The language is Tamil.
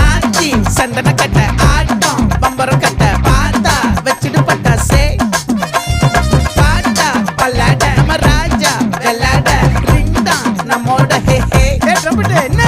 ஆச்சி சந்தன கட்ட ஆட்டம் பம்பரம் கட்ட பார்த்தா வச்சுட்டு பட்டாசே பாட்டா பல்லாட நம்ம ராஜா வெள்ளாட ரிங் தான் நம்மோட ஹே ஹே ட்ரம்பட் என்ன